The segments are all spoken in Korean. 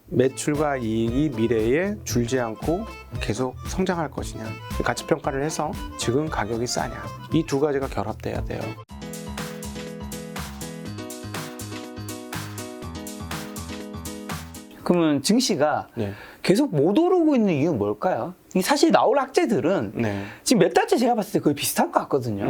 매출과 이익이 미래에 줄지 않고 계속 성장할 것이냐, 가치평가를 해서 지금 가격이 싸냐, 이 두 가지가 결합돼야 돼요. 그러면 증시가 네. 계속 못 오르고 있는 이유는 뭘까요? 이 사실 나올 악재들은 네. 지금 몇 달째 제가 봤을 때 거의 비슷한 것 같거든요.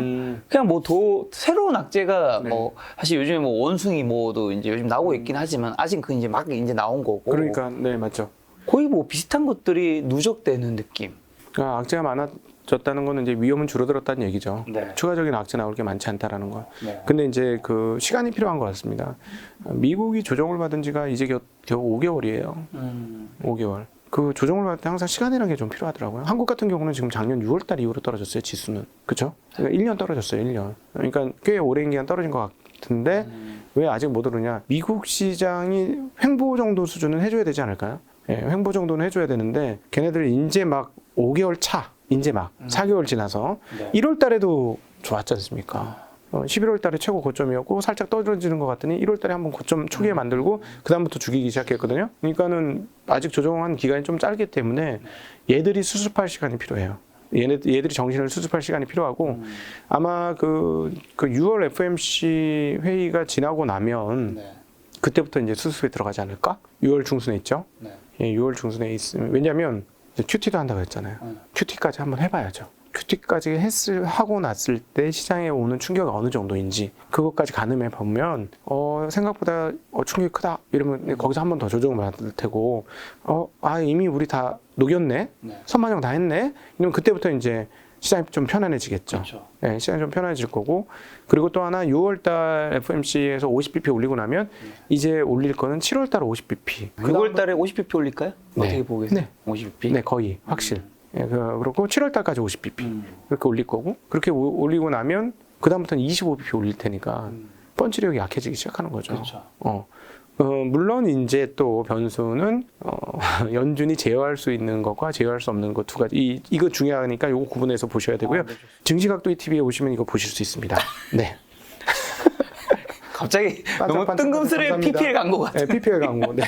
그냥 뭐 더 새로운 악재가 네. 뭐 사실 요즘에 뭐 원숭이 뭐도 이제 요즘 나오고 있긴 하지만 아직 그 이제 막 이제 나온 거고. 그러니까 네, 맞죠. 거의 뭐 비슷한 것들이 누적되는 느낌. 그러니까 악재가 많아졌다는 거는 이제 위험은 줄어들었다는 얘기죠. 네. 추가적인 악재 나올 게 많지 않다라는 거. 네. 근데 이제 그 시간이 필요한 것 같습니다. 미국이 조정을 받은 지가 이제 겨우 5개월이에요. 5개월. 그 조정을 받을 때 항상 시간이라는 게 좀 필요하더라고요. 한국 같은 경우는 지금 작년 6월달 이후로 떨어졌어요, 지수는. 그렇죠? 그러니까 1년 떨어졌어요, 1년. 그러니까 꽤 오랜 기간 떨어진 것 같은데 왜 아직 못 오르냐? 미국 시장이 횡보 정도 수준은 해줘야 되지 않을까요? 예, 횡보 정도는 해줘야 되는데 걔네들이 이제 막 5개월 차, 이제 막 4개월 지나서 네. 1월 달에도 좋았지 않습니까? 11월 달에 최고 고점이었고 살짝 떨어지는 것 같더니 1월 달에 한번 고점 초기에 만들고 그다음부터 죽이기 시작했거든요. 그러니까는 아직 조정한 기간이 좀 짧기 때문에 얘들이 수습할 시간이 필요해요. 얘들이 정신을 수습할 시간이 필요하고 아마 그 6월 FOMC 회의가 지나고 나면 네. 그때부터 이제 수습에 들어가지 않을까? 6월 중순에 있죠. 네. 예, 6월 중순에 있으면 왜냐하면 이제 QT도 한다고 했잖아요. QT까지 한번 해봐야죠. QT까지 하고 났을 때 시장에 오는 충격이 어느 정도인지 그것까지 가늠해 보면 생각보다 충격이 크다 이러면 거기서 한 번 더 조정을 받을 테고 이미 우리 다 녹였네, 네. 선반영 다 했네 이러면 그때부터 이제 시장이 좀 편안해지겠죠. 그렇죠. 네, 시장이 좀 편안해질 거고 그리고 또 하나 6월달 FOMC에서 50bp 올리고 나면 이제 올릴 거는 7월달 50bp. 6월 달에 50bp 올릴까요? 네. 어떻게 보겠어요? 네. 50bp? 네, 거의 확실. 예, 그렇고 7월달까지 50bp 그렇게 올릴 거고 그렇게 올리고 나면 그 다음부터는 25bp 올릴 테니까 펀치력이 약해지기 시작하는 거죠. 그렇죠. 물론 이제 또 변수는 연준이 제어할 수 있는 것과 제어할 수 없는 것 두 가지. 이거 중요하니까 이거 구분해서 보셔야 되고요. 네, 증시각도의 TV에 오시면 이거 보실 수 있습니다. 네. 갑자기 너무 반짝반짝 뜬금스레 감사합니다. PPL 간 것 같아요. 네, PPL 광고. 네.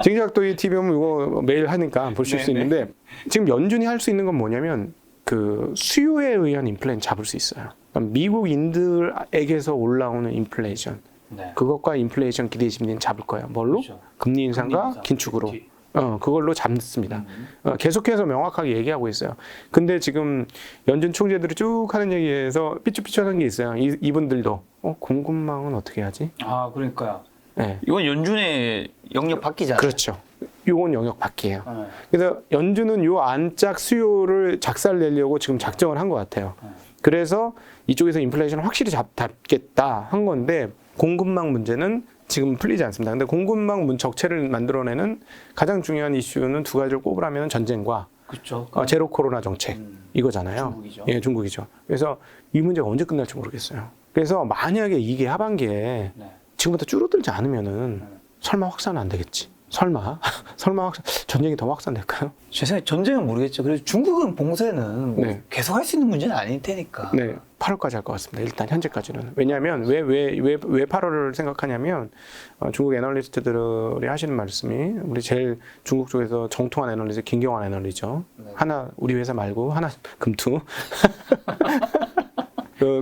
증시각도의 TV면 이거 매일 하니까 보실 수 네네. 있는데 지금 연준이 할 수 있는 건 뭐냐면 그 수요에 의한 인플레이션 잡을 수 있어요. 그러니까 미국인들에게서 올라오는 인플레이션 네. 그것과 인플레이션 기대 심리는 잡을 거예요. 뭘로? 그렇죠. 금리 인상과 금리 인상. 긴축으로. 그치. 그걸로 잡습니다. 계속해서 명확하게 얘기하고 있어요. 근데 지금 연준 총재들이 쭉 하는 얘기에서 삐뚤삐뚤한 게 있어요. 이분들도 공급망은 어떻게 하지? 아, 그러니까요. 네. 이건 연준의 영역 바뀌잖아요. 그렇죠. 요건 영역 밖이에요. 네. 그래서 연준은 요 안짝 수요를 작살내려고 지금 작정을 한 것 같아요. 그래서 이쪽에서 인플레이션을 확실히 잡겠다 한 건데 공급망 문제는 지금 풀리지 않습니다. 근데 공급망 적체를 만들어내는 가장 중요한 이슈는 두 가지를 꼽으라면 전쟁과 그렇죠. 제로 코로나 정책 이거잖아요. 중국이죠. 예, 중국이죠. 그래서 이 문제가 언제 끝날지 모르겠어요. 그래서 만약에 이게 하반기에 네. 지금부터 줄어들지 않으면은 설마 확산은 안 되겠지. 설마 확산 전쟁이 더 확산될까요? 제 생각에 전쟁은 모르겠죠. 그래서 중국은 봉쇄는 뭐 네. 계속 할 수 있는 문제는 아닐 테니까. 네, 8월까지 할 것 같습니다. 일단 현재까지는. 왜냐하면 왜 8월을 생각하냐면 중국 애널리스트들이 하시는 말씀이 우리 제일 중국 쪽에서 정통한 애널리스트 김경환 애널리죠. 네. 하나 우리 회사 말고 하나 금투.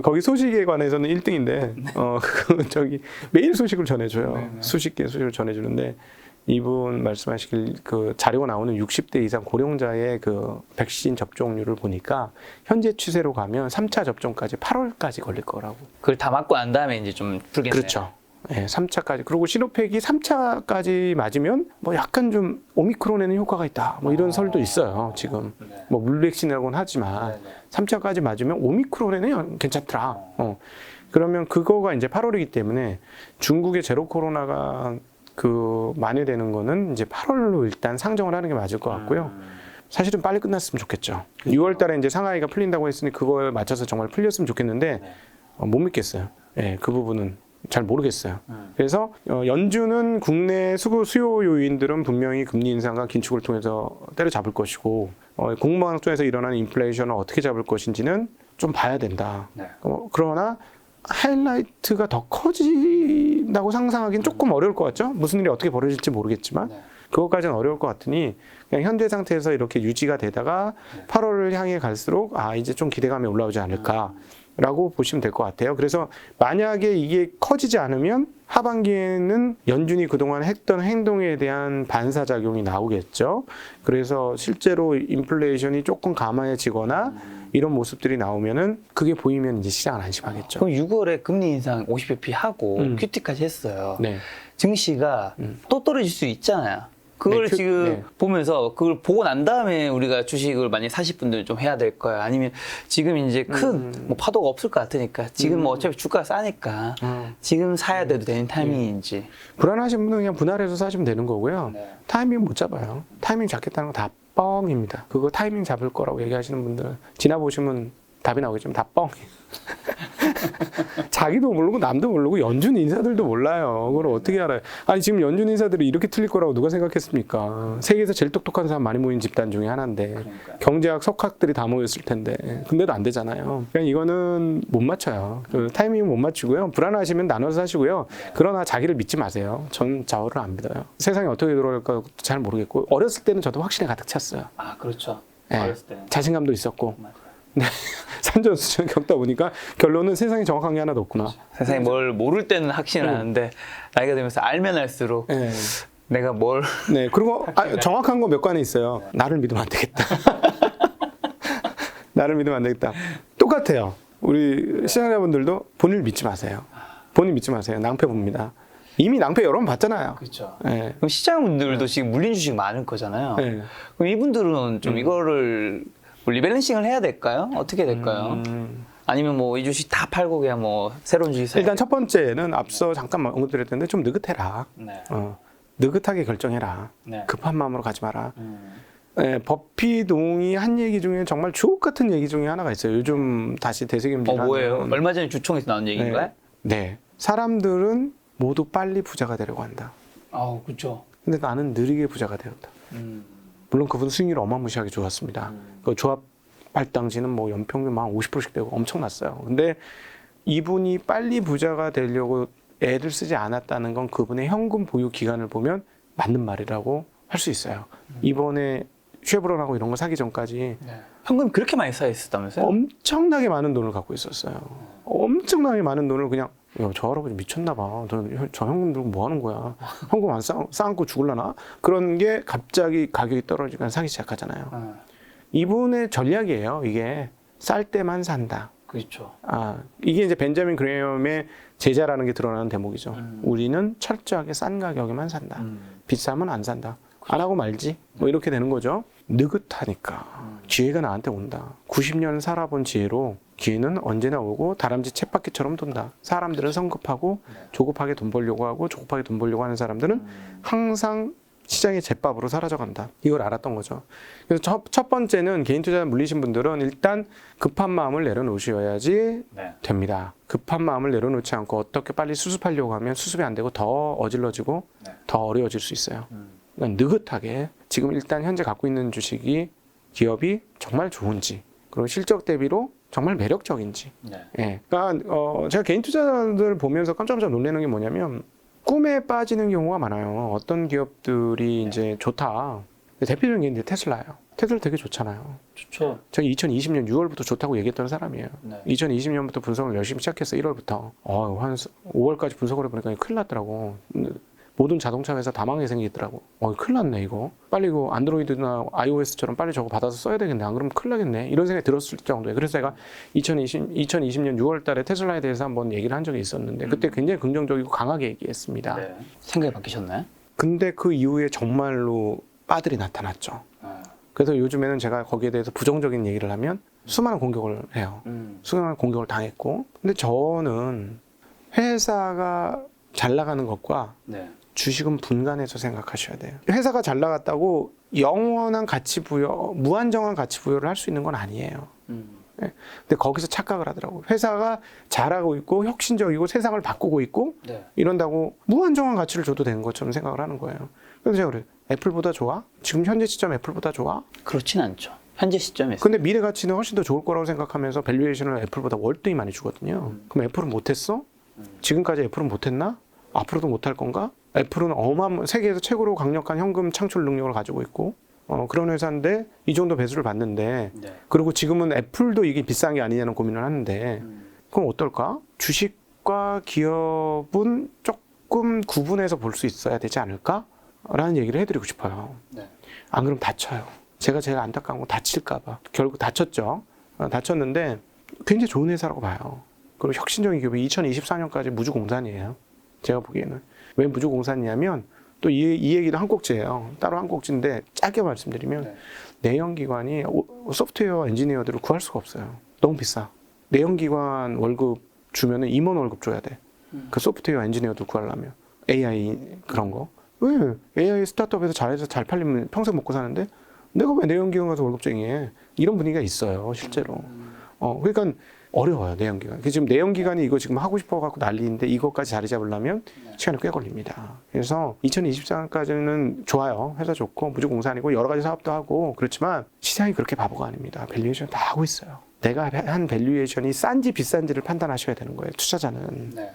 거기 소식에 관해서는 1등인데 매일 소식을 전해줘요. 네, 네. 수십 개의 소식을 전해주는데 이분 말씀하시길 그 자료가 나오는 60대 이상 고령자의 그 백신 접종률을 보니까 현재 추세로 가면 3차 접종까지 8월까지 걸릴 거라고. 그걸 다 맞고 난 다음에 이제 좀 풀겠네요. 그렇죠. 예, 3차까지. 그리고 시노팩이 3차까지 맞으면 뭐 약간 좀 오미크론에는 효과가 있다. 뭐 이런 설도 있어요. 지금. 네. 뭐 물백신이라고는 하지만 네, 네. 3차까지 맞으면 오미크론에는 괜찮더라. 그러면 그거가 이제 8월이기 때문에 중국의 제로 코로나가 그 만회되는 거는 이제 8월로 일단 상정을 하는 게 맞을 것 같고요. 사실은 빨리 끝났으면 좋겠죠. 6월 달에 이제 상하이가 풀린다고 했으니 그거에 맞춰서 정말 풀렸으면 좋겠는데 못 믿겠어요. 예, 그 부분은 잘 모르겠어요. 그래서 연준은 국내 수요 요인들은 분명히 금리 인상과 긴축을 통해서 때려잡을 것이고 공급망 쪽에서 일어나는 인플레이션을 어떻게 잡을 것인지는 좀 봐야 된다. 네. 그러나 하이라이트가 더 커진다고 상상하기는 조금 어려울 것 같죠? 무슨 일이 어떻게 벌어질지 모르겠지만 그것까지는 어려울 것 같으니 그냥 현재 상태에서 이렇게 유지가 되다가 8월을 향해 갈수록 이제 좀 기대감이 올라오지 않을까라고 보시면 될 것 같아요. 그래서 만약에 이게 커지지 않으면 하반기에는 연준이 그동안 했던 행동에 대한 반사작용이 나오겠죠. 그래서 실제로 인플레이션이 조금 감안해지거나 이런 모습들이 나오면은 그게 보이면 이제 시장은 안심하겠죠. 그럼 6월에 금리 인상 50bp 하고 QT까지 했어요. 네. 증시가 또 떨어질 수 있잖아요. 그걸 네, 지금 네. 보면서 그걸 보고 난 다음에 우리가 주식을 만약 사실 분들 좀 해야 될 거야. 아니면 지금 이제 큰 뭐 파도가 없을 것 같으니까 지금 뭐 어차피 주가가 싸니까 지금 사야 돼도 되는 타이밍인지. 불안하신 분은 그냥 분할해서 사시면 되는 거고요. 네. 타이밍 못 잡아요. 타이밍 잡겠다는 거 다 뻥입니다. 그거 타이밍 잡을 거라고 얘기하시는 분들은 지나보시면 답이 나오겠지만 다 뻥이에요. 자기도 모르고 남도 모르고 연준 인사들도 몰라요. 그걸 어떻게 알아요? 아니 지금 연준 인사들이 이렇게 틀릴 거라고 누가 생각했습니까? 세계에서 제일 똑똑한 사람 많이 모인 집단 중에 하나인데 그러니까요. 경제학 석학들이 다 모였을 텐데 근데도 안 되잖아요. 그냥 이거는 못 맞춰요. 그 타이밍 못 맞추고요. 불안하시면 나눠서 사시고요. 그러나 자기를 믿지 마세요. 전 저를 안 믿어요. 세상이 어떻게 돌아갈까 잘 모르겠고 어렸을 때는 저도 확신에 가득 찼어요. 아 그렇죠. 네. 어렸을 때는. 자신감도 있었고 맞아요. 산전수전 겪다 보니까 결론은 세상에 정확한 게 하나도 없구나. 세상에 뭘 모를 때는 확신을 하는데 나이가 들면서 알면 알수록 네. 내가 뭘 네. 그리고 정확한 거 몇 가지 있어요. 나를 믿으면 안 되겠다. 나를 믿으면 안 되겠다. 똑같아요. 우리 시청자분들도 본인을 믿지 마세요. 본인 믿지 마세요. 낭패 봅니다. 이미 낭패 여러 번 봤잖아요. 그렇죠. 네. 그럼 시장분들도 지금 물린 주식 많을 거잖아요. 네. 그럼 이분들은 좀 이거를 뭐 리밸런싱을 해야 될까요? 어떻게 될까요? 아니면 뭐 이 주식 다 팔고 그냥 뭐 새로운 주식 사야 일단 첫 번째는 앞서 잠깐 언급드렸는데 좀 느긋해라. 네. 느긋하게 결정해라. 네. 급한 마음으로 가지 마라. 네, 버피 동이 한 얘기 중에 정말 주옥 같은 얘기 중에 하나가 있어요. 요즘 다시 되새김질 뭐예요? 하는. 얼마 전에 주총에서 나온 얘기인가요? 네. 사람들은 모두 빨리 부자가 되려고 한다. 그렇죠. 근데 나는 느리게 부자가 되었다. 물론 그분 수익률 어마무시하게 좋았습니다. 그 조합 발당지는 뭐 연평균 막 50%씩 되고 엄청났어요. 근데 이분이 빨리 부자가 되려고 애를 쓰지 않았다는 건 그분의 현금 보유 기간을 보면 맞는 말이라고 할 수 있어요. 이번에 쉐브론하고 이런 거 사기 전까지 현금 그렇게 많이 쌓여 있었다면서요? 엄청나게 많은 돈을 갖고 있었어요. 엄청나게 많은 돈을 그냥 저 할아버지 미쳤나 봐. 저 현금 들고 뭐 하는 거야. 현금 안 쌓고 죽을라나? 그런 게 갑자기 가격이 떨어지니까 사기 시작하잖아요. 이분의 전략이에요. 이게 쌀 때만 산다. 그렇죠. 이게 이제 벤자민 그레이엄의 제자라는 게 드러나는 대목이죠. 우리는 철저하게 싼 가격에만 산다. 비싸면 안 산다. 안 하고 말지. 뭐 이렇게 되는 거죠. 느긋하니까 기회가 나한테 온다. 90년 살아본 지혜로 기회는 언제나 오고 다람쥐 쳇바퀴처럼 돈다. 사람들은 성급하고 조급하게 돈 벌려고 하고 조급하게 돈 벌려고 하는 사람들은 항상 시장의 제밥으로 사라져간다. 이걸 알았던 거죠. 그래서 첫 번째는 개인 투자 물리신 분들은 일단 급한 마음을 내려놓으셔야지 됩니다. 급한 마음을 내려놓지 않고 어떻게 빨리 수습하려고 하면 수습이 안 되고 더 어질러지고 더 어려워질 수 있어요. 그러니까 느긋하게 지금 일단 현재 갖고 있는 주식이 기업이 정말 좋은지 그리고 실적 대비로 정말 매력적인지. 예. 그러니까 제가 개인 투자자들 보면서 깜짝깜짝 놀라는 게 뭐냐면 꿈에 빠지는 경우가 많아요. 어떤 기업들이 이제 좋다. 대표적인 게 이제 테슬라예요. 테슬라 되게 좋잖아요. 좋죠. 제가 2020년 6월부터 좋다고 얘기했던 사람이에요. 2020년부터 분석을 열심히 시작했어요. 1월부터. 한 5월까지 분석을 해보니까 큰일 났더라고. 모든 자동차 회사 다 망하게 생기더라고. 큰일 났네 이거. 빨리 이거 안드로이드나 iOS처럼 빨리 저거 받아서 써야 되겠네. 안 그러면 큰일 나겠네. 이런 생각이 들었을 정도예요. 그래서 제가 2020년 6월 달에 테슬라에 대해서 한번 얘기를 한 적이 있었는데 그때 굉장히 긍정적이고 강하게 얘기했습니다. 생각이 바뀌셨나요? 근데 그 이후에 정말로 빠들이 나타났죠. 그래서 요즘에는 제가 거기에 대해서 부정적인 얘기를 하면 수많은 공격을 해요. 수많은 공격을 당했고. 근데 저는 회사가 잘 나가는 것과 주식은 분간해서 생각하셔야 돼요. 회사가 잘 나갔다고 영원한 가치 부여, 무한정한 가치 부여를 할 수 있는 건 아니에요. 근데 거기서 착각을 하더라고요. 회사가 잘하고 있고 혁신적이고 세상을 바꾸고 있고 이런다고 무한정한 가치를 줘도 되는 것처럼 생각을 하는 거예요. 그래서 제가 그래요. 애플보다 좋아? 지금 현재 시점 애플보다 좋아? 그렇진 않죠. 현재 시점에서. 근데 미래 가치는 훨씬 더 좋을 거라고 생각하면서 밸류에이션을 애플보다 월등히 많이 주거든요. 그럼 애플은 못했어? 지금까지 애플은 못했나? 앞으로도 못할 건가? 애플은 세계에서 최고로 강력한 현금 창출 능력을 가지고 있고 그런 회사인데 이 정도 배수를 받는데 네. 그리고 지금은 애플도 이게 비싼 게 아니냐는 고민을 하는데 그럼 어떨까? 주식과 기업은 조금 구분해서 볼 수 있어야 되지 않을까? 라는 얘기를 해드리고 싶어요. 네. 안 그럼 다쳐요. 제가 제일 안타까운 건 다칠까 봐. 결국 다쳤죠. 다쳤는데 굉장히 좋은 회사라고 봐요. 그리고 혁신적인 기업이 2024년까지 무주공산이에요. 제가 보기에는. 왜 무주공산이냐면 또 이 얘기도 한 꼭지예요. 따로 한 꼭지인데 짧게 말씀드리면 네. 내연기관이 소프트웨어 엔지니어들을 구할 수가 없어요. 너무 비싸. 내연기관 월급 주면은 임원 월급 줘야 돼. 그 소프트웨어 엔지니어들 구하려면. AI 그런 거. 왜? AI 스타트업에서 잘해서 잘 팔리면 평생 먹고 사는데 내가 왜 내연기관 가서 월급쟁이해? 이런 분위기가 있어요, 실제로. 그러니까 어려워요, 내연기관. 지금 내연기관이 이거 지금 하고 싶어 갖고 난리인데 이것까지 자리 잡으려면 시간이 꽤 걸립니다. 그래서 2024년까지는 좋아요. 회사 좋고 무주공산이고 여러 가지 사업도 하고 그렇지만 시장이 그렇게 바보가 아닙니다. 밸류에이션 다 하고 있어요. 내가 한 밸류에이션이 싼지 비싼지를 판단하셔야 되는 거예요, 투자자는. 네.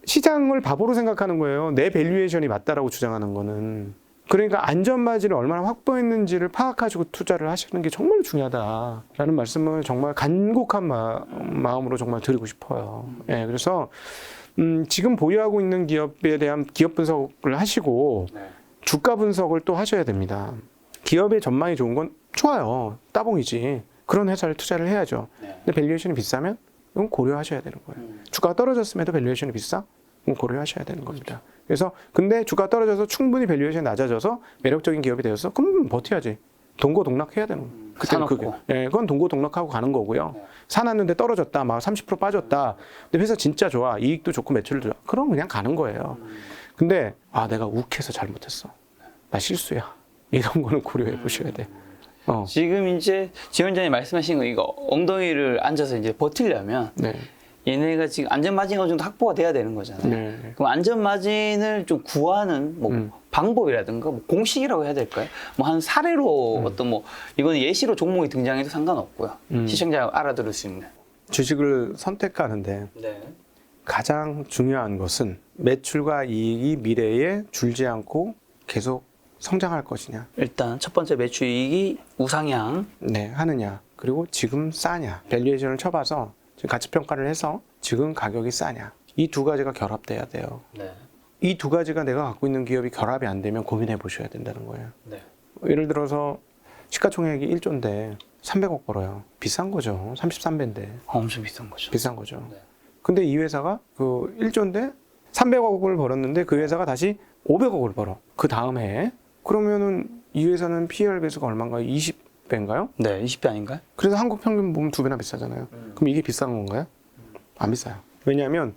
시장을 바보로 생각하는 거예요. 내 밸류에이션이 맞다라고 주장하는 거는. 그러니까 안전마진을 얼마나 확보했는지를 파악하시고 투자를 하시는 게 정말 중요하다라는 말씀을 정말 간곡한 마음으로 정말 드리고 싶어요. 예, 그래서 지금 보유하고 있는 기업에 대한 기업 분석을 하시고 네. 주가 분석을 또 하셔야 됩니다. 기업의 전망이 좋은 건 좋아요. 따봉이지. 그런 회사를 투자를 해야죠. 네. 근데 밸류에이션이 비싸면 이건 고려하셔야 되는 거예요. 주가가 떨어졌음에도 밸류에이션이 비싸? 그건 고려하셔야 되는 겁니다. 그래서 근데 주가가 떨어져서 충분히 밸류에이션이 낮아져서 매력적인 기업이 되었어? 그럼 버텨야지. 동고동락해야 되는 거예요. 그때는 그게. 예, 그건 동고동락하고 가는 거고요. 사놨는데 떨어졌다, 막 30% 빠졌다. 근데 회사 진짜 좋아, 이익도 좋고 매출도 좋아. 그럼 그냥 가는 거예요. 근데 내가 욱해서 잘못했어. 나 실수야. 이런 거는 고려해 보셔야 돼. 지금 이제 지원자님 말씀하신 거 이거 엉덩이를 앉아서 이제 버티려면 네. 얘네가 지금 안전마진이 어느 정도 확보가 돼야 되는 거잖아요. 네. 그럼 안전마진을 좀 구하는 뭐 방법이라든가 뭐 공식이라고 해야 될까요? 뭐 한 사례로 어떤 뭐 이건 예시로 종목이 등장해도 상관없고요. 시청자가 알아들을 수 있는. 주식을 선택하는데 네. 가장 중요한 것은 매출과 이익이 미래에 줄지 않고 계속 성장할 것이냐. 일단 첫 번째 매출이익이 우상향. 네, 하느냐. 그리고 지금 싸냐. 밸류에이션을 쳐봐서 지금 가치평가를 해서 지금 가격이 싸냐. 이 두 가지가 결합돼야 돼요. 네. 이 두 가지가 내가 갖고 있는 기업이 결합이 안 되면 고민해 보셔야 된다는 거예요. 네. 예를 들어서 시가총액이 1조인데 300억 벌어요. 비싼 거죠. 33배인데. 엄청 비싼 거죠. 비싼 거죠. 네. 근데 이 회사가 그 1조인데 300억을 벌었는데 그 회사가 다시 500억을 벌어. 그 다음 해에. 그러면은 이 회사는 PER 배수가 얼마인가요? 20배인가요? 네, 20배 아닌가요? 그래서 한국 평균 보면 2배나 비싸잖아요. 그럼 이게 비싼 건가요? 안 비싸요. 왜냐하면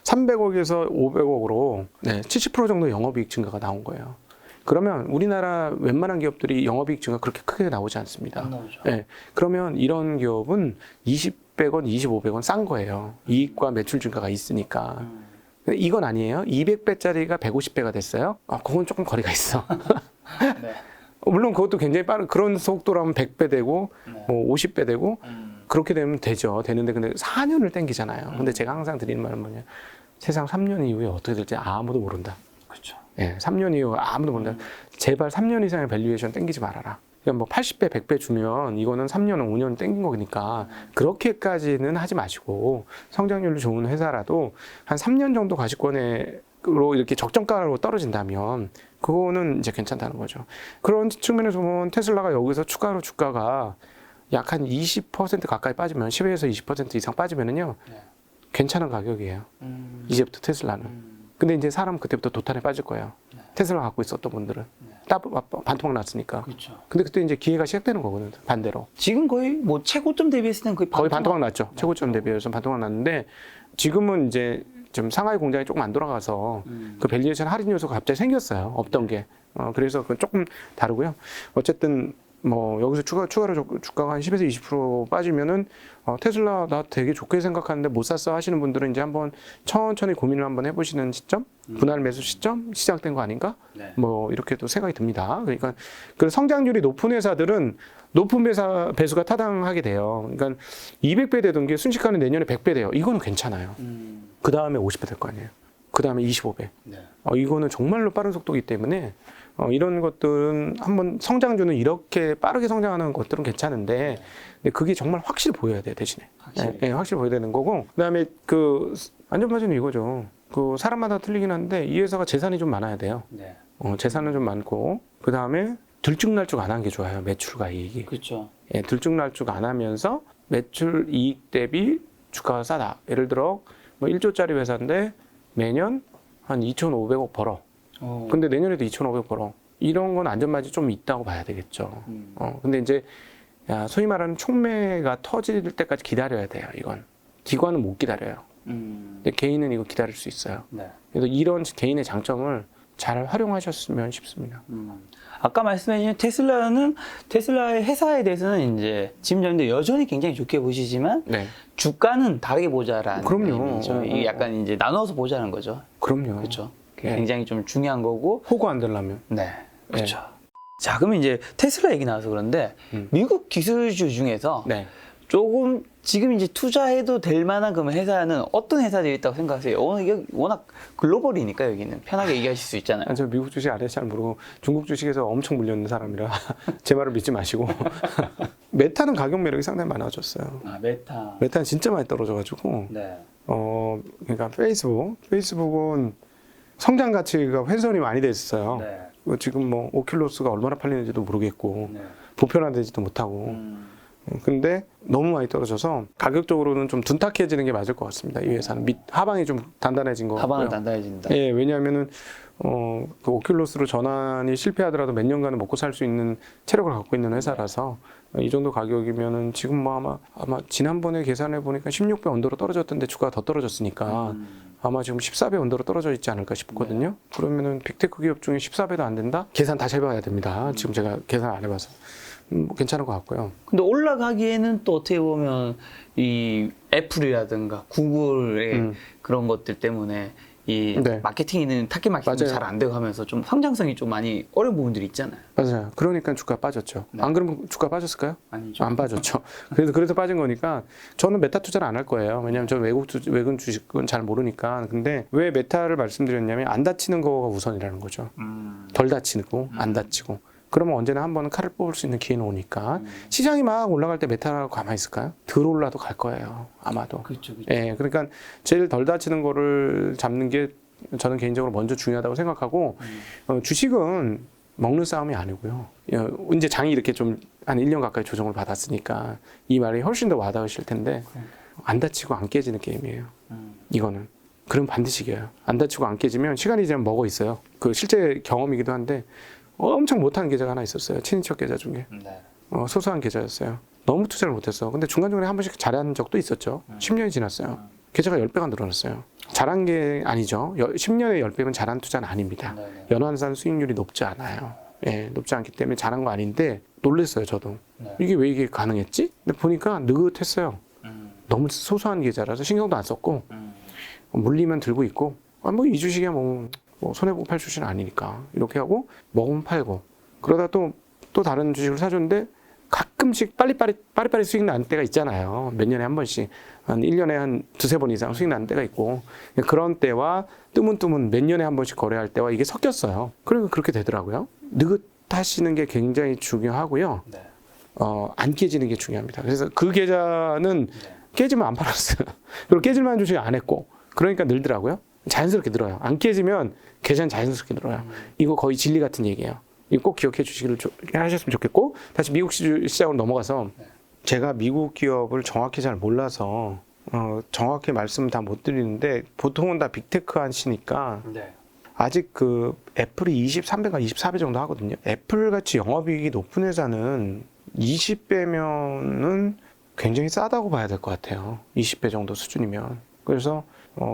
300억에서 500억으로 70% 정도 영업이익 증가가 나온 거예요. 그러면 우리나라 웬만한 기업들이 영업이익 증가 그렇게 크게 나오지 않습니다. 안 나오죠. 네. 그러면 이런 기업은 20백원, 2500원 싼 거예요. 이익과 매출 증가가 있으니까. 근데 이건 아니에요. 200배짜리가 150배가 됐어요. 그건 조금 거리가 있어. 네. 물론 그것도 굉장히 빠른 그런 속도라면 100배 되고 네. 뭐 50배 되고 그렇게 되면 되죠. 되는데 근데 4년을 땡기잖아요. 근데 제가 항상 드리는 말은 뭐냐. 세상 3년 이후에 어떻게 될지 아무도 모른다. 그렇죠. 예, 3년 이후 아무도 모른다. 제발 3년 이상의 밸류에이션 땡기지 말아라. 그러니까 뭐 80배, 100배 주면 이거는 3년, 5년 땡긴 거니까 그렇게까지는 하지 마시고 성장률이 좋은 회사라도 한 3년 정도 가시권으로 이렇게 적정가로 떨어진다면 그거는 이제 괜찮다는 거죠. 그런 측면에서 보면 테슬라가 여기서 추가로 주가가 약 한 20% 가까이 빠지면 10에서 20% 이상 빠지면은요 괜찮은 가격이에요. 이제부터 테슬라는. 근데 이제 사람 그때부터 도탄에 빠질 거예요. 테슬라 갖고 있었던 분들은 반토막 났으니까. 그렇죠. 근데 그때 이제 기회가 시작되는 거거든요. 반대로. 지금 거의 뭐 최고점 대비했을 때는 거의 반토막 났죠. 최고점 대비해서 반토막 났는데 지금은 이제 좀 상하이 공장이 조금 안 돌아가서 그 밸류에이션 할인 요소가 갑자기 생겼어요. 없던 게. 그래서 그건 조금 다르고요. 어쨌든 뭐 여기서 추가로 주가가 한 10에서 20% 빠지면은 테슬라 나 되게 좋게 생각하는데 못 샀어 하시는 분들은 이제 한번 천천히 고민을 한번 해보시는 시점, 분할 매수 시점 시작된 거 아닌가? 네. 뭐 이렇게 또 생각이 듭니다. 그러니까 그 성장률이 높은 회사들은 높은 배수가 타당하게 돼요. 그러니까 200배 되던 게 순식간에 내년에 100배 돼요. 이거는 괜찮아요. 그 다음에 50배 될 거 아니에요. 그 그 다음에 25배. 네. 이거는 정말로 빠른 속도이기 때문에 이런 것들은 한번 성장주는 이렇게 빠르게 성장하는 것들은 괜찮은데 근데 그게 정말 확실히 보여야 돼요, 대신에. 확실히. 네, 확실히 보여야 되는 거고 그다음에 그 안전바지는 이거죠. 그 사람마다 틀리긴 한데 이 회사가 재산이 좀 많아야 돼요. 네. 재산은 좀 많고 그다음에 들쭉날쭉 안 한 게 좋아요. 매출과 이익이. 그렇죠. 예, 들쭉날쭉 안 하면서 매출 이익 대비 주가가 싸다. 예를 들어 뭐 1조짜리 회사인데 매년 한 2,500억 벌어. 근데 내년에도 2,500억 벌어. 이런 건 안전마진이 좀 있다고 봐야 되겠죠. 근데 이제 소위 말하는 촉매가 터질 때까지 기다려야 돼요. 이건 기관은 못 기다려요. 근데 개인은 이거 기다릴 수 있어요. 네. 그래서 이런 개인의 장점을 잘 활용하셨으면 싶습니다. 아까 말씀해주신 테슬라의 회사에 대해서는 이제 지금 여전히 굉장히 좋게 보시지만 네, 주가는 다르게 보자라는 그럼요. 의미죠. 이게 약간 이제 나눠서 보자는 거죠. 그럼요. 그렇죠. 네. 굉장히 좀 중요한 거고. 호구 안 되려면. 네, 그렇죠. 자, 그러면 이제 테슬라 얘기 나와서 그런데 미국 기술주 중에서 네. 조금 지금 이제 투자해도 될 만한 그러면 회사는 어떤 회사들이 있다고 생각하세요? 이게 워낙 글로벌이니까 여기는 편하게 얘기하실 수 있잖아요. 저 미국 주식 아래서 잘 모르고 중국 주식에서 엄청 물렸는 사람이라 제 말을 믿지 마시고 메타는 가격 매력이 상당히 많아졌어요. 메타. 메타는 진짜 많이 떨어져가지고 네. 그러니까 페이스북은 성장 가치가 훼손이 많이 돼 있어요. 네. 지금 뭐 오큘러스가 얼마나 팔리는지도 모르겠고 네. 보편화되지도 못하고 근데 너무 많이 떨어져서 가격적으로는 좀 둔탁해지는 게 맞을 것 같습니다. 이 회사는 하방이 좀 단단해진 거 같고요. 하방은 단단해진다. 예, 왜냐하면은 그 오큘러스로 전환이 실패하더라도 몇 년간은 먹고 살 수 있는 체력을 갖고 있는 회사라서 이 정도 가격이면은 지금 뭐 아마 지난번에 계산해 보니까 16배 언더로 떨어졌던데 주가가 더 떨어졌으니까 아마 지금 14배 언더로 떨어져 있지 않을까 싶거든요. 그러면은 빅테크 기업 중에 14배도 안 된다? 계산 다시 해봐야 됩니다. 지금 제가 계산 안 해봐서. 뭐 괜찮은 것 같고요. 근데 올라가기에는 또 어떻게 보면 이 애플이라든가 구글의 그런 것들 때문에 이 네. 마케팅이는 타겟 마케팅이 맞아요. 잘 안 되고 하면서 좀 성장성이 좀 많이 어려운 부분들이 있잖아요. 맞아요. 그러니까 주가 빠졌죠. 네. 안 그러면 주가 빠졌을까요? 아니죠. 안 빠졌죠. 그래서 빠진 거니까 저는 메타 투자를 안 할 거예요. 왜냐하면 저는 외국 주식은 잘 모르니까. 근데 왜 메타를 말씀드렸냐면 안 다치는 거가 우선이라는 거죠. 덜 다치고 안 다치고. 그러면 언제나 한 번은 칼을 뽑을 수 있는 기회는 오니까 시장이 막 올라갈 때 메타가 가만히 있을까요? 덜 올라도 갈 거예요. 아마도. 그렇죠. 예, 그러니까 제일 덜 다치는 거를 잡는 게 저는 개인적으로 먼저 중요하다고 생각하고 주식은 먹는 싸움이 아니고요. 이제 장이 이렇게 좀 한 1년 가까이 조정을 받았으니까 이 말이 훨씬 더 와닿으실 텐데 안 다치고 안 깨지는 게임이에요. 이거는. 그럼 반드시 이겨요. 안 다치고 안 깨지면 시간이 지나면 먹어 있어요. 그 실제 경험이기도 한데 엄청 못하는 계좌가 하나 있었어요. 친인척 계좌 중에. 네. 소소한 계좌였어요. 너무 투자를 못했어. 근데 중간중간에 한 번씩 잘한 적도 있었죠. 10년이 지났어요. 계좌가 10배가 늘어났어요. 잘한 게 아니죠. 10년에 10배면 잘한 투자는 아닙니다. 네. 연환산 수익률이 높지 않아요. 예, 높지 않기 때문에 잘한 거 아닌데 놀랐어요, 저도. 네. 이게 왜 이게 가능했지? 근데 보니까 느긋했어요. 너무 소소한 계좌라서 신경도 안 썼고 물리면 들고 있고 뭐 이 주식이야 뭐 손해보고 팔 주식은 아니니까 이렇게 하고 먹으면 팔고 그러다 또 다른 주식을 사줬는데 가끔씩 빠리빠리 수익 나는 때가 있잖아요. 몇 년에 한 번씩 한 1년에 한 두세 번 이상 수익 나는 때가 있고 그런 때와 뜨문뜨문 몇 년에 한 번씩 거래할 때와 이게 섞였어요. 그러니까 그렇게 되더라고요. 느긋하시는 게 굉장히 중요하고요. 네. 안 깨지는 게 중요합니다. 그래서 그 계좌는 깨지면 안 팔았어요. 그리고 깨질 만한 주식 안 했고 그러니까 늘더라고요. 자연스럽게 늘어요. 안 깨지면 계좌는 자연스럽게 늘어요. 이거 거의 진리 같은 얘기예요. 이거 꼭 기억해 주시기를 하셨으면 좋겠고 다시 미국 시장으로 넘어가서 제가 미국 기업을 정확히 잘 몰라서 정확히 말씀 다 못 드리는데 보통은 다 빅테크 하시니까 네. 아직 그 애플이 23배가 24배 정도 하거든요. 애플 같이 영업이익이 높은 회사는 20배면은 굉장히 싸다고 봐야 될 것 같아요. 20배 정도 수준이면. 그래서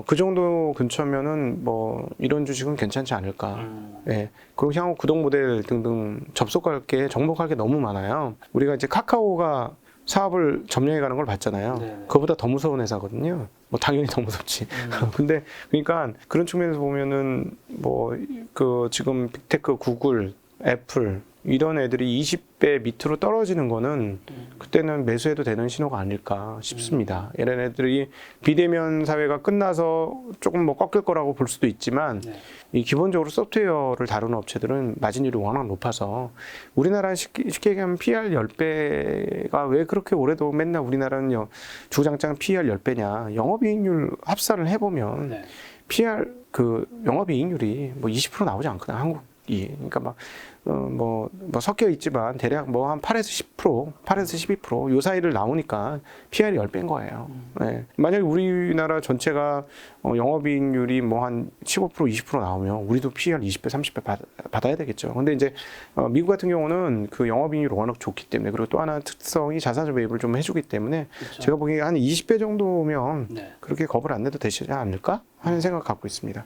그 정도 근처면은 뭐 이런 주식은 괜찮지 않을까. 예. 그리고 향후 구독 모델 등등 접목할 게 너무 많아요. 우리가 이제 카카오가 사업을 점령해 가는 걸 봤잖아요. 네네. 그거보다 더 무서운 회사거든요. 뭐 당연히 더 무섭지. 근데 그러니까 그런 측면에서 보면은 뭐 그 지금 빅테크, 구글, 애플 이런 애들이 20배 밑으로 떨어지는 거는 그때는 매수해도 되는 신호가 아닐까 싶습니다. 이런 애들이 비대면 사회가 끝나서 조금 뭐 꺾일 거라고 볼 수도 있지만 네. 이 기본적으로 소프트웨어를 다루는 업체들은 마진율이 워낙 높아서 우리나라 쉽게 얘기하면 PR 10배가 왜 그렇게 올해도 맨날 우리나라는 주구장창 PR 10배냐. 영업이익률 합산을 해보면 네. PR 그 영업이익률이 뭐 20% 나오지 않거나 한국이. 그러니까 막 뭐 섞여 있지만 대략 뭐 한 8에서 10%, 8에서 12%요 사이를 나오니까 PR이 10배인 거예요. 네. 만약에 우리나라 전체가 영업이익률이 뭐 한 15%, 20% 나오면 우리도 PR 20배, 30배 받아야 되겠죠. 근데 이제 미국 같은 경우는 그 영업이익률이 워낙 좋기 때문에 그리고 또 하나 특성이 자사주 매입을 좀 해주기 때문에 그렇죠. 제가 보기에 한 20배 정도면 네. 그렇게 겁을 안 내도 되지 않을까 하는 생각 갖고 있습니다.